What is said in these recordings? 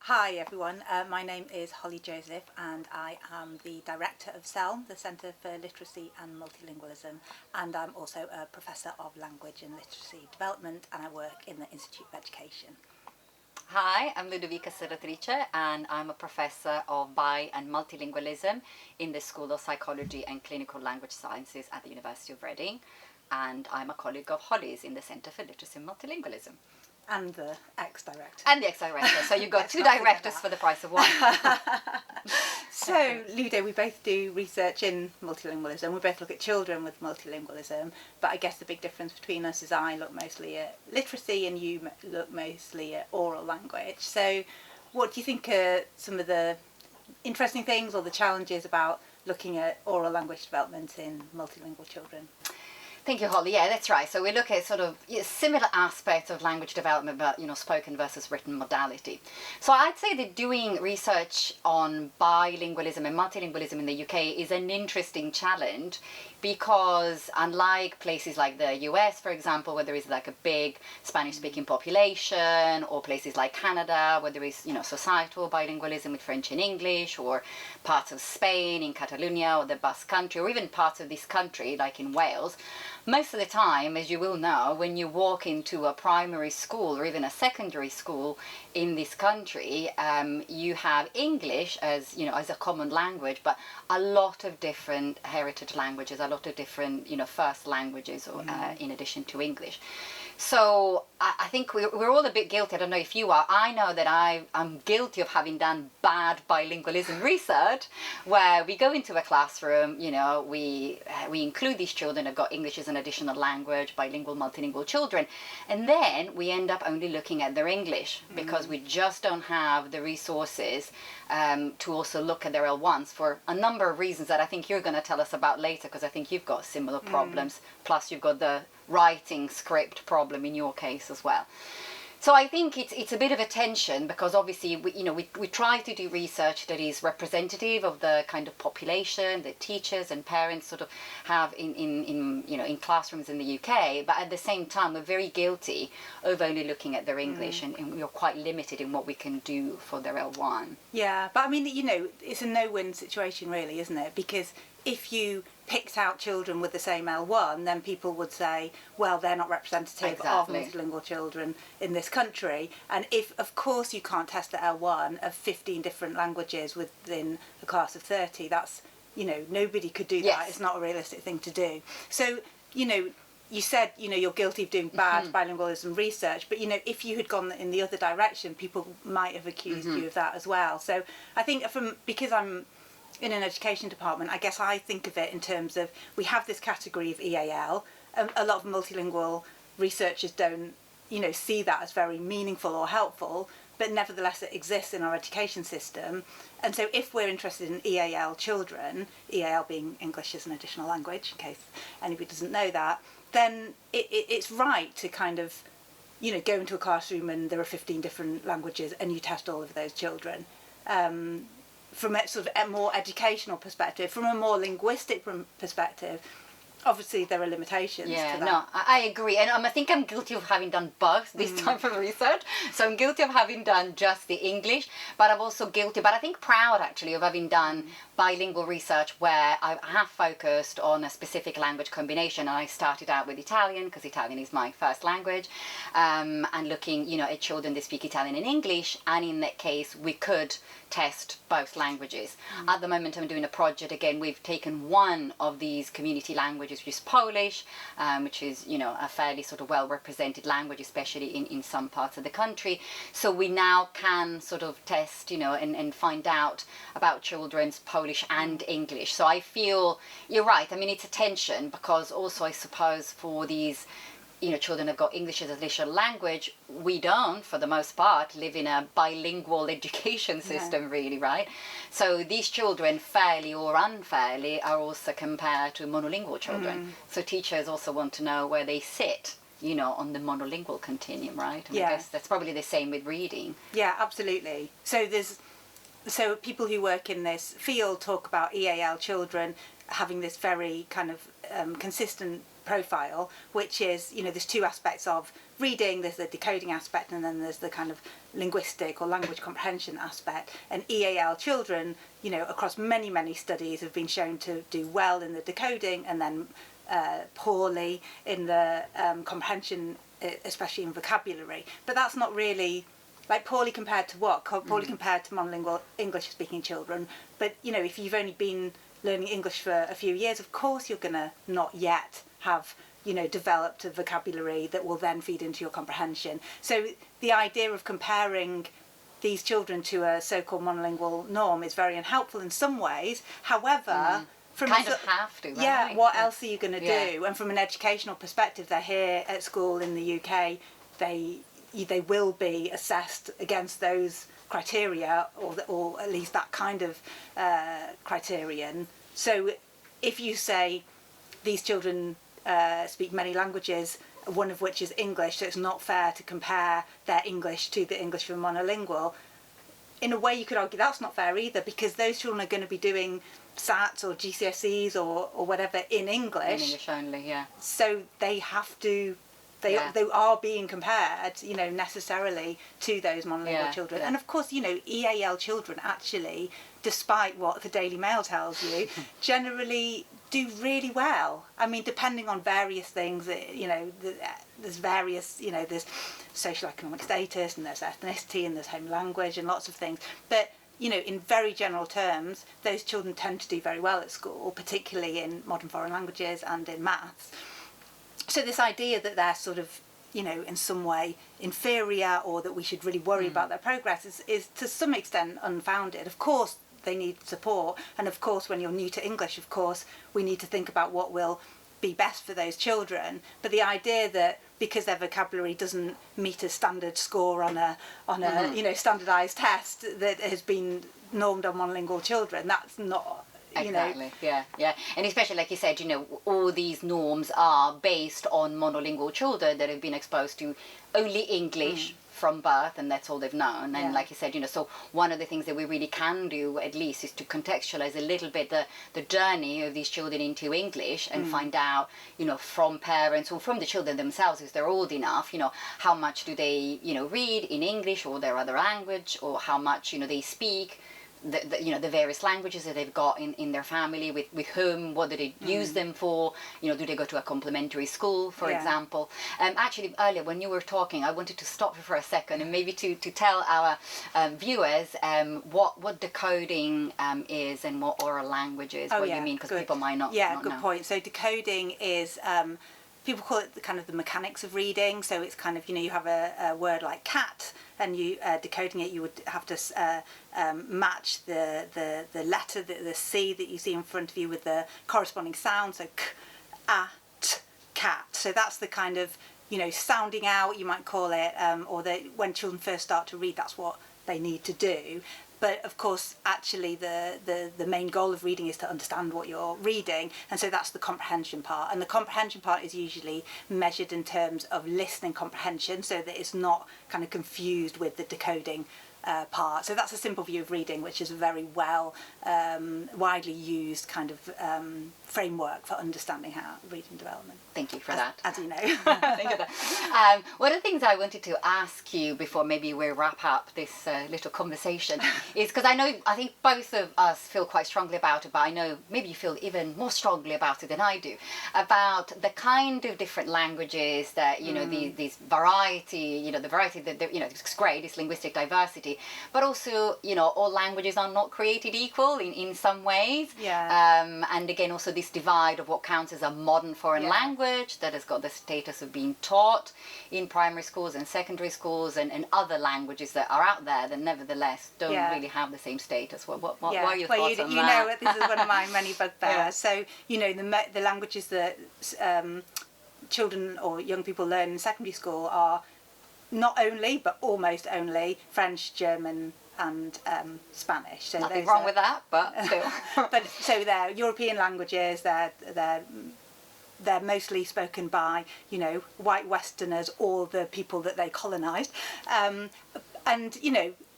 Hi everyone, my name is Holly Joseph and I am the director of CeLM, the Centre for Literacy and Multilingualism, and I'm also a Professor of Language and Literacy Development and I work in the Institute of Education. Hi, I'm Ludovica Serratrice and I'm a Professor of Bi and Multilingualism in the School of Psychology and Clinical Language Sciences at the University of Reading, and I'm a colleague of Holly's in the Centre for Literacy and Multilingualism. And the ex-director. And the ex-director, so you've got two directors for the price of one. So, Ludo, we both do research in multilingualism. We both look at children with multilingualism, but I guess the big difference between us is I look mostly at literacy and you look mostly at oral language. So, what do you think are some of the interesting things or the challenges about looking at oral language development in multilingual children? Thank you, Holly. Yeah, that's right. So we look at sort of similar aspects of language development, but spoken versus written modality. So I'd say that doing research on bilingualism and multilingualism in the UK is an interesting challenge because unlike places like the US, for example, where there is like a big Spanish-speaking population, or places like Canada, where there is societal bilingualism with French and English, or parts of Spain in Catalonia or the Basque Country, or even parts of this country like in Wales, most of the time, as you will know, when you walk into a primary school or even a secondary school in this country, you have English as as a common language, but a lot of different heritage languages, a lot of different first languages, or, in addition to English. So I think we're all a bit guilty. I don't know if you are. I know that I'm guilty of having done bad bilingualism research, where we go into a classroom, we include these children who've got English as an additional language, bilingual, multilingual children, and then we end up only looking at their English because we just don't have the resources to also look at their L1s for a number of reasons that I think you're going to tell us about later, because I think you've got similar problems, plus you've got the writing script problem in your case as well. So I think it's a bit of a tension, because obviously we try to do research that is representative of the kind of population that teachers and parents sort of have in classrooms in the UK, but at the same time we're very guilty of only looking at their English, and we're quite limited in what we can do for their L1. Yeah, but I mean, it's a no-win situation really, isn't it? Because if you picked out children with the same L1, then people would say, well, they're not representative of multilingual children in this country. And if, of course, you can't test the L1 of 15 different languages within a class of 30, that's, nobody could do that. Yes. It's not a realistic thing to do. So, you said, you're guilty of doing bad bilingualism research, but, if you had gone in the other direction, people might have accused you of that as well. So I think because I'm in an education department, I guess I think of it in terms of, we have this category of EAL. A lot of multilingual researchers don't, see that as very meaningful or helpful, but nevertheless it exists in our education system. And so if we're interested in EAL children, EAL being English as an additional language, in case anybody doesn't know that, then it's right to kind of, go into a classroom and there are 15 different languages and you test all of those children. From a sort of a more educational perspective, from a more linguistic perspective, obviously there are limitations to that. No, I agree, and I think I'm guilty of having done both this time for research. So I'm guilty of having done just the English, but I'm also guilty, but I think proud actually, of having done bilingual research where I have focused on a specific language combination. And I started out with Italian, because Italian is my first language, and looking at children that speak Italian and English, and in that case we could test both languages. At the moment I'm doing a project, again, we've taken one of these community languages, which is Polish, which is a fairly sort of well represented language, especially in some parts of the country. So we now can sort of test and find out about children's Polish and English. So I feel you're right. I mean, it's a tension, because also I suppose for these children have got English as an additional language, we don't, for the most part, live in a bilingual education system, really, right? So these children, fairly or unfairly, are also compared to monolingual children. So teachers also want to know where they sit, on the monolingual continuum, right? And I guess that's probably the same with reading. Yeah, absolutely. So people who work in this field talk about EAL children having this very kind of consistent profile, which is, there's two aspects of reading. There's the decoding aspect, and then there's the kind of linguistic or language comprehension aspect. And EAL children, across many, many studies have been shown to do well in the decoding, and then poorly in the comprehension, especially in vocabulary. But that's not really, like, poorly compared to what? Poorly compared to monolingual English-speaking children. But, if you've only been learning English for a few years, of course you're going to not yet have, developed a vocabulary that will then feed into your comprehension. So the idea of comparing these children to a so-called monolingual norm is very unhelpful in some ways. However, have to, right? What else are you going to do? And from an educational perspective, they're here at school in the UK, they will be assessed against those criteria, or at least that kind of criterion. So if you say these children speak many languages, one of which is English, so it's not fair to compare their English to the English from monolingual, in a way you could argue that's not fair either, because those children are going to be doing SATs or GCSEs or whatever in English. In English only, yeah. So they have to, they are being compared, necessarily to those monolingual children. And of course, EAL children actually, despite what the Daily Mail tells you, generally do really well. I mean, depending on various things, there's various, there's social economic status, and there's ethnicity, and there's home language, and lots of things. But in very general terms, those children tend to do very well at school, particularly in modern foreign languages and in maths. So this idea that they're sort of, in some way inferior, or that we should really worry about their progress is to some extent unfounded. Of course, they need support, and of course, when you're new to English, of course, we need to think about what will be best for those children. But the idea that because their vocabulary doesn't meet a standard score on a standardised test that has been normed on monolingual children, that's not. Exactly. Yeah. And especially, like you said, all these norms are based on monolingual children that have been exposed to only English from birth, and that's all they've known. And like you said, so one of the things that we really can do, at least, is to contextualize a little bit the journey of these children into English, and find out, from parents or from the children themselves, if they're old enough, how much do they, read in English or their other language, or how much, they speak the various languages that they've got in their family, with whom, what do they use them for, do they go to a complementary school, for example. Actually, earlier when you were talking, I wanted to stop you for a second, and maybe to tell our viewers what decoding is, and what oral language is, what you mean, because people might not know. Good point. So decoding is, people call it the mechanics of reading. So it's kind of, you have a word like cat, and you decoding it, you would have to match the letter, the C that you see in front of you, with the corresponding sound. So k, a, t, cat. So that's the kind of, sounding out, you might call it, or when children first start to read, that's what they need to do. But of course, actually, the main goal of reading is to understand what you're reading, and so that's the comprehension part. And the comprehension part is usually measured in terms of listening comprehension, so that it's not kind of confused with the decoding part. So that's a simple view of reading, which is a very widely used kind of framework for understanding how reading development. Thank you for that. As you know. Thank you for that. One of the things I wanted to ask you before maybe we wrap up this little conversation is, because I think both of us feel quite strongly about it, but I know maybe you feel even more strongly about it than I do, about the kind of different languages that, these variety, the variety that, it's great, it's linguistic diversity, but also, all languages are not created equal in some ways. And again, also this divide of what counts as a modern foreign language that has got the status of being taught in primary schools and secondary schools, and other languages that are out there that nevertheless don't really have the same status. What are your thoughts on that? This is one of my many bugbears. So, the languages that children or young people learn in secondary school are not only, but almost only, French, German, and Spanish. So nothing wrong with that, but still. But so they're European languages. They're mostly spoken by white Westerners or the people that they colonised, and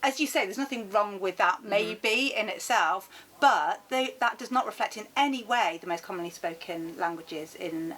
as you say, there's nothing wrong with that maybe in itself, but that does not reflect in any way the most commonly spoken languages in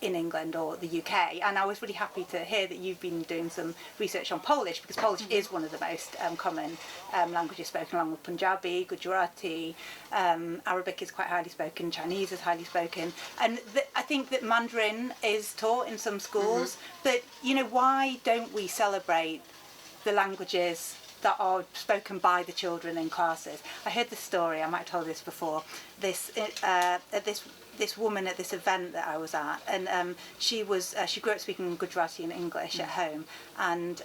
in England or the UK, and I was really happy to hear that you've been doing some research on Polish, because Polish is one of the most common languages spoken, along with Punjabi, Gujarati. Arabic is quite highly spoken, Chinese is highly spoken, and I think that Mandarin is taught in some schools, but why don't we celebrate the languages that are spoken by the children in classes? I heard this story, I might have told this before, this woman at this event that I was at, and she grew up speaking Gujarati and English at home, and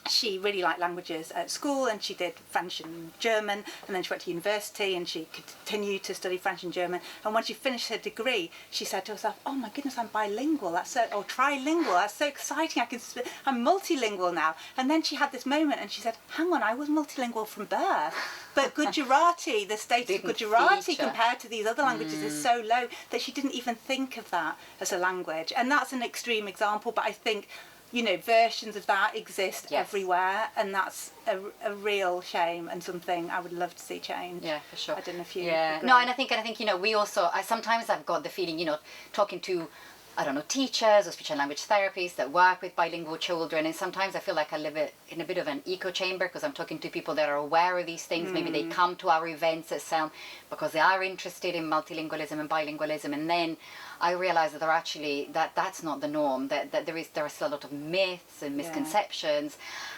she really liked languages at school, and she did French and German, and then she went to university and she continued to study French and German, and when she finished her degree she said to herself, oh my goodness, I'm bilingual, or trilingual, that's so exciting, I'm multilingual now. And then she had this moment and she said, hang on, I was multilingual from birth, but Gujarati, the status of Gujarati compared to these other languages is so low that she didn't even think of that as a language. And that's an extreme example, but I think versions of that exist everywhere, and that's a real shame and something I would love to see change. Yeah, for sure. I don't know if you agree. No, and I think we also, sometimes I've got the feeling, talking to, I don't know, teachers or speech and language therapists that work with bilingual children, and sometimes I feel like I live in a bit of an echo chamber, because I'm talking to people that are aware of these things. Maybe they come to our events at CeLM because they are interested in multilingualism and bilingualism, and then I realize that they're actually that's not the norm, that there are still a lot of myths and misconceptions,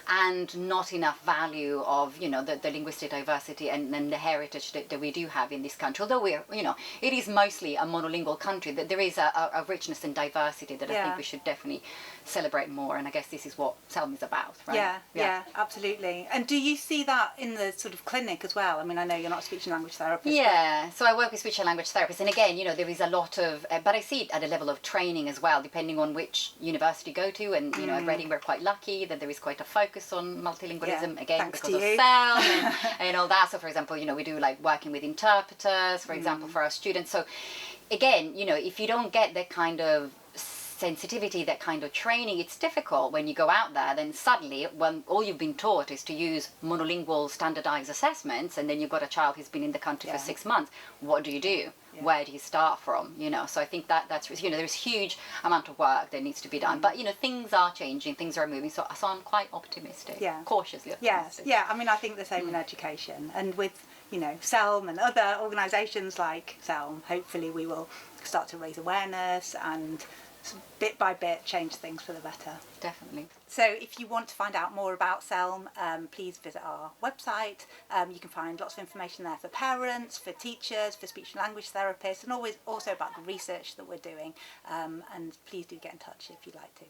and not enough value of the linguistic diversity and the heritage that we do have in this country. Although it is mostly a monolingual country, that there is a richness and diversity that I think we should definitely celebrate more, and I guess this is what CeLM is about, right? Yeah, absolutely. And do you see that in the sort of clinic as well? I mean, I know you're not a speech and language therapist. Yeah, so I work with speech and language therapists, and again, there is a lot of, but I see it at a level of training as well, depending on which university you go to, and at Reading we're quite lucky that there is quite a focus on multilingualism, again, because of CeLM and all that. So for example, we do like working with interpreters, for example, for our students. So again, if you don't get that kind of sensitivity, that kind of training, it's difficult when you go out there. Then suddenly, when all you've been taught is to use monolingual standardised assessments, and then you've got a child who's been in the country for 6 months, what do you do? Where do you start from? So I think that's there's huge amount of work that needs to be done, but things are changing, things are moving, so I'm quite optimistic, cautiously optimistic. I mean, I think the same in education, and with CeLM and other organisations like CeLM, hopefully we will start to raise awareness and bit by bit change things for the better. Definitely. So if you want to find out more about CeLM, please visit our website. You can find lots of information there for parents, for teachers, for speech and language therapists, and always also about the research that we're doing. And please do get in touch if you'd like to.